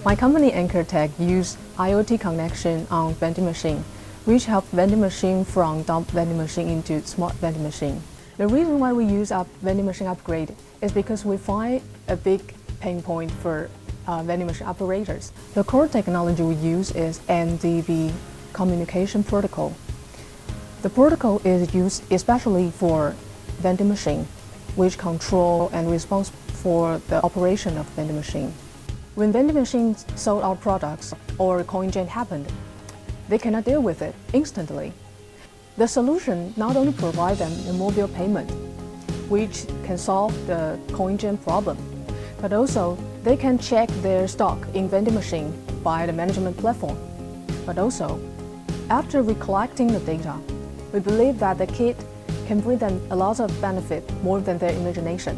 My company AnchorTech use IoT connection on vending machine, which help vending machine from dumb vending machine into smart vending machine. The reason why we use our vending machine upgrade is because we find a big pain point for vending machine operators. The core technology we use is NIDO communication protocol. The protocol is used especially for vending machine, which control and responsible for the operation of vending machine. When vending machines sold out products or coin jam happened, they cannot deal with it instantly. The solution not only provides them a mobile payment, which can solve the coin jam problem, but also they can check their stock in vending machine by the management platform. But also, after recollecting the data, we believe that the kit can bring them a lot of benefit more than their imagination.